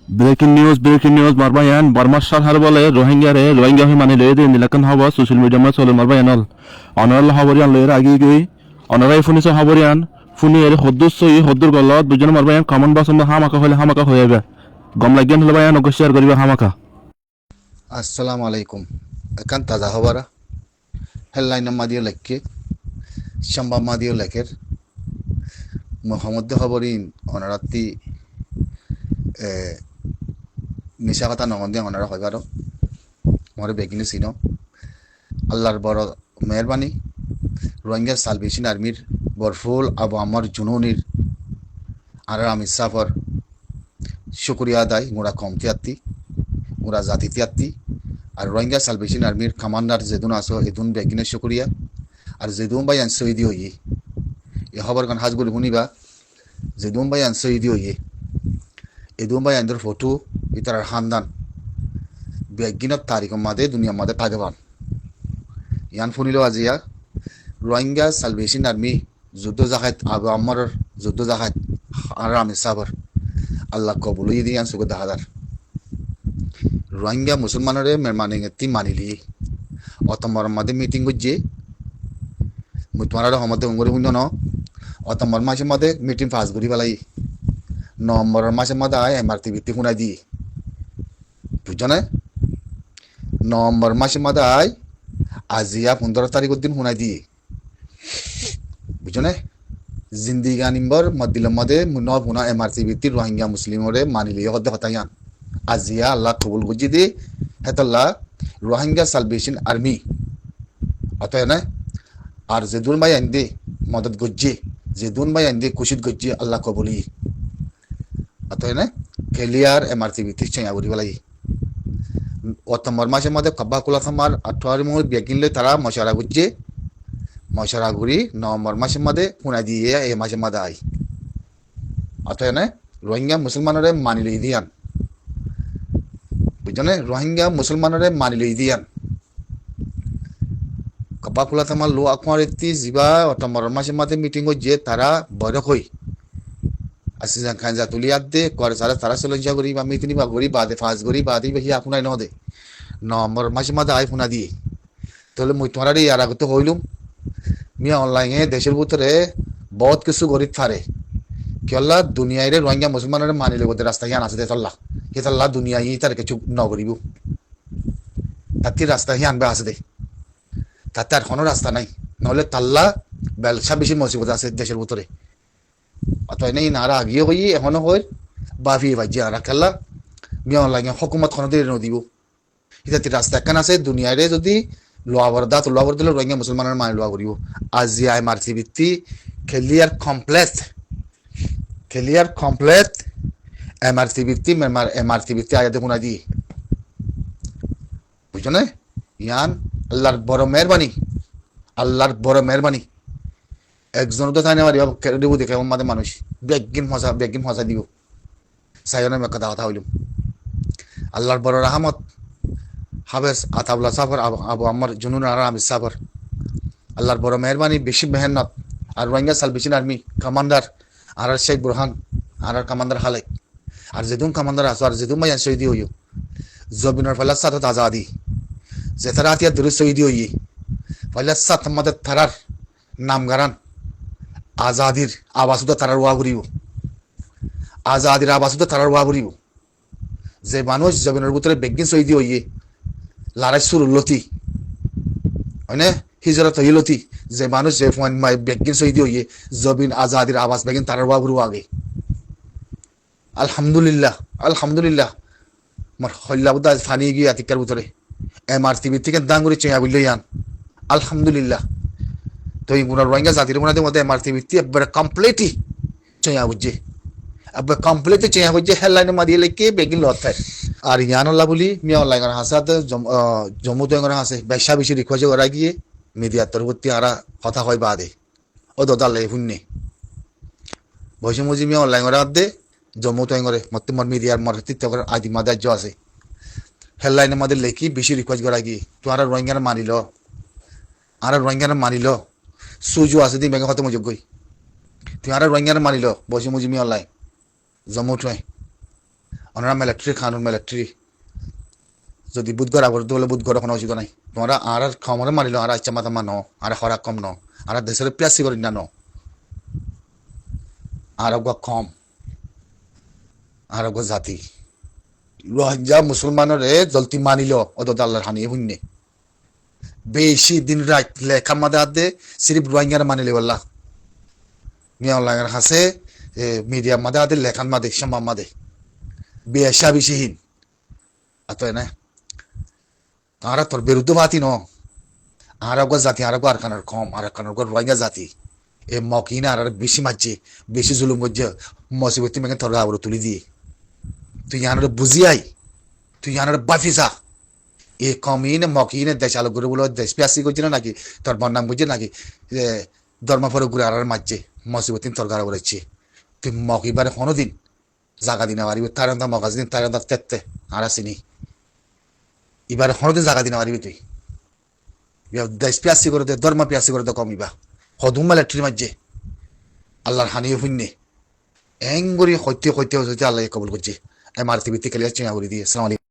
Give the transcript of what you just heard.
Breaking news মারবায়ান বর্মার সরকার বলে রোহিঙ্গা হয়ে মানে লয়ে দিন দিলাকান হব সোশ্যাল মিডিয়া মা চলে মারবায়ান অনরাল হবরিয়ান লয়ের আগে গই অনরাই ফুনিস হবরিয়ান ফুনি এর হদ্দুর সই হদ্দুর গলত দুজন মারবায়ান কমন বাসন হামাকা হলে হামাকা হয়ে যাবে গম লাগিয়ান হলে বায়ান অগস্ট শেয়ার করিবা হামাকা। আসসালামু আলাইকুম। একান তাজা হবারা হেডলাইন মাদিও লেখকে সম্বাদ মাদিও লেখের মোহাম্মদ হবরিন অনারাত্তি মিশা কথা নগন্দে অনারা হইবার মরে বেগিনে চিনো আল্লাহর বড় মেহরবানি রোহিঙ্গা সালভেশন আর্মির বরফুল আবু আমার জুনুনির আর আমি সাফর শুক্রিয়া আদায় মোরা কমতি আত্মি মোরা জাতিতে আত্মি আর রোহিঙ্গা সালভেশন আর্মির কমান্ডার যেদুন আসো এদুন বেগিনে শুক্রিয়া আর যেদুন ভাই আন শহীদি হইয়ে এ খবর কান হাজগুলি শুনিবা যেদুন ভাই আন শহীদি হইয়ে এদুন ভাই আন্দর ফটো ইতার খানদান বেগিনত তারিখ মাদে দুনিয়া মাদে থাকবান ইয়ান শুনিল আজিয়া রোহিঙ্গা সালভেশন আর্মি যুদ্ধ জাহাজ আবু আমার যুদ্ধ জাহাজ আর আমি সাবর আল্লাহ কবুল দিয়ান সুগত হাজার রোহিঙ্গা মুসলমানরে মেহমানে এতি মানিলি অতমর মাদে মিটিং করছে মুতমারা হমতে উঙ্গরি শুন ন অতমর মাসের মধ্যে মিটিং পাস করি পেলাই নভেম্বরের মাসের মধ্যে আয় এমআরটি ভিত্তি শুনাই দি বুঝছো না নভেম্বর মাসের মধ্যে আয় আজিয়া 15 তারিখের দিন শুনাই দি বুঝছো না জিন্দিগানিম্বর মদিল মধ্যে ন পুনা এমআরটি ভিত্তি রোহিঙ্গা মুসলিমরে মানিলি হতে হতায়ান আজিয়া আল্লাহ কবুল গুজি দি হেতল্লা রোহিঙ্গা সালভেশন আর্মি অতএব না আর যেদুন ভাই আইন দে মদত গজ্জে যেদুন ভাই আইন দে কুশিত গজ্জে আল্লাহ কবুলি অতএব না খেলিয়ার এমআরটি ভিত্তি চাই আগুরি বেলাই অতম্বর মাসের মধ্যে কব্বা কুলা থামার 18 মুহূর্ত বেগিনলে তারা মশারা গুজ্জে মশারা ঘুরি নভেম্বর মাসের মধ্যে পুনাই দিয়ে এই মাসের মধ্যে আই অতএব না রোহিঙ্গা মুসলমানরে মানিলে দিয়ান বুঝছো রোহিঙ্গা মুসলমানরে মানিলে দিয়ান কব্বা কুলা থামার লো আকুয়ার এতি জিবা অতম্বর মাসের মধ্যে মিটিং যে তারা বয়রক হই আসিজা খানজা তুলিয়াত দে করে সারা তারা সলঞ্জা করি বা মিতিনি বা গরি বাদে ফাজ গরি বাদি বেহি আপনাই ন দে নভেম্বর মাসের মধ্যে আই ফোনা দিয়ে তাহলে মুই তোমার আর আগত হইলুম মিয়া অনলাইনে দেশের ভিতরে বহুত কিছু গরিব ফারে কেল্লা দুনিয়ায় রোহিঙ্গা মুসলমানের মানিলে ওদের রাস্তা হিয়ান আছে দেতল্লা হেতল্লা দুনিয়ায় তার কিছু ন করিব তাতে রাস্তা হিয়ান বে আছে দে তাতে আর কোনো রাস্তা নাই নহলে তাল্লা ব্যবসা বেশি মসিবত আছে দেশের ভিতরে অতএব নেই নারা আগিয়ে হই এখনো হয় বাফি ভাজি আর খেলা মিয়া অনলাইনে হকুমত খনো দিয়ে নদিব ইত্যাদি রাস্তা একখান আছে দুনিয়ায় যদি লোয়া বরদা তো লোয়া বরদলে রোহিঙ্গা মুসলমানের মানে লোয়া করিব আজি আই মারছি ভিত্তি খেলিয়ার কমপ্লেট এমআরসি ভিত্তি এমআরসি ভিত্তি আয়াতে কোনা দি বুঝছো না ইয়ান আল্লাহর বড় মেহরবানি একজন তো তাই না দিব দেখে আমাদের মানুষ বেগিন মজা দিব সাইনে কথা হইলুম আল্লাহর বড় রাহমত হাবেস আতাবুল্লাহ সাফর আবু আমার জুনুন আর আমি সাফর আল্লাহর বড় মেহরবানি বেশি মেহনত আর রোহিঙ্গা সালভেশন আর্মি কমান্ডার আর শেখ বুরহান আর কমান্ডার হালেক আর যেদুন কমান্ডার আসো আর যেদুন ভাই শহীদি হইও জবিনের ফেলার সাথে আজাদি যে তারা আতিয়া দূরে শহীদি হইয়ে ফেলার সাথ আমাদের থারার নাম গারান আজাদির আবাসুদা তারার ওয়া ঘুরিব আজাদির আবাসুদা তারার ওয়া ঘুরিব যে মানুষ জবিনের ভিতরে বেগিন শহীদি হইয়ে লারাই সুরুল্লতি হয় না হিজরত হইলতি যে মানুষ যে বেগিন শহীদি হইয়ে জবিন আজাদির আবাস বেগিন তারার ওয়া ঘুরিব আগে আলহামদুলিল্লাহ মোর হল্লাবুদা ফানি গিয়ে আতিকার ভিতরে এমআরসি থেকে দাঙ্গুরি চেয়া বললে ইয়ান আলহামদুলিল্লাহ তো এই পুনর রোহিঙ্গা জাতির মধ্যে এমআরসি ভিত্তি একবারে কমপ্লিটই চেয়া বুঝছে একবার কমপ্লিটলি চেয়া বুঝছে হেডলাইনে মারিয়ে লেগে বেগিন লত থাকে আর ইয়ান আল্লাহ বলি মিয়া অনলাইন হাসে জম্মু তো হাসে বেশা বেশি রিকোয়েস্ট করা গিয়ে মিডিয়ার তরফতি আরা কথা হয় বাদে ও দোদালে শুননে বসে মুজি মিয়া অনলাইন করা দে জম্মু তো মত মর মিডিয়ার মরতি তো আদি মাদার্য আছে হেডলাইনের মধ্যে লেখি বেশি রিকোয়েস্ট করা গিয়ে তো আর রোহিঙ্গার মানিল সুজু আছে দি বেগে হতে মজুগ গই তুই আর রোহিঙ্গার মানিল বসে মুজি মিয়া অনলাইন জম্মু তো ওনারা মিলিটারি খানুন মিলিটারি যদি বুধগড় আবর বলে বুধগড় কোনো অসুবিধা নাই তোমরা আর খমরে মারিল আর ইচ্ছা মাথা মানো আর খরা কম ন আর দেশের পিয়াসি করি না ন আরোগ্য কম আরোগ্য জাতি রোহিঙ্গা মুসলমানরে জলতি মানিল অত আল্লাহর হানি শূন্যে বেশি দিন রাত লেখার মাদে আদে সিরিফ রোহিঙ্গার মানিলে বললা মিয়া আল্লাহর হাসে মিডিয়ার মাদে আদে লেখার মাদে সম্মান মাদে বেশা বেশিহীন আত না আর তোর বিরুদ্ধে বাতি ন আরোগ্য জাতি আরোগ্য আরকানের কম আরকানের রোহিঙ্গা জাতি এ মকিনা আর বেশি মারছে বেশি জুলুম করছে মসিবতী মেঘে তোর আবর তুলি দিয়ে তুই ইয়ানোর বুঝিয়াই তুই ইয়ানোর বাফিসা এ কমিনে মকিনে দেশ আলো ঘুরে বলে দেশ পিয়াসি করছে না নাকি তোর বন্যাম বুঝছে নাকি ধর্ম ফরে ঘুরে আর মারছে মসিবতী তোর গাড়া বলেছে তুই মকিবারে কোনো দিন জাগা দিনা পারিবি তার মকাজ দিন তার তেতে আর আসিনি এবারে কোনো দিন জাগা দিনা পারিবি তুই দেশ পিয়াসি করে দে ধর্ম পিয়াসি করে দে কমিবা সদুম মিলিটারি মারছে আল্লাহর হানি শূন্যে এং করে সত্য সত্য আল্লাহ কবল করছে এম আর টিভিতে খেলে চিঙা করে দিয়ে আসসালামু আলাইকুম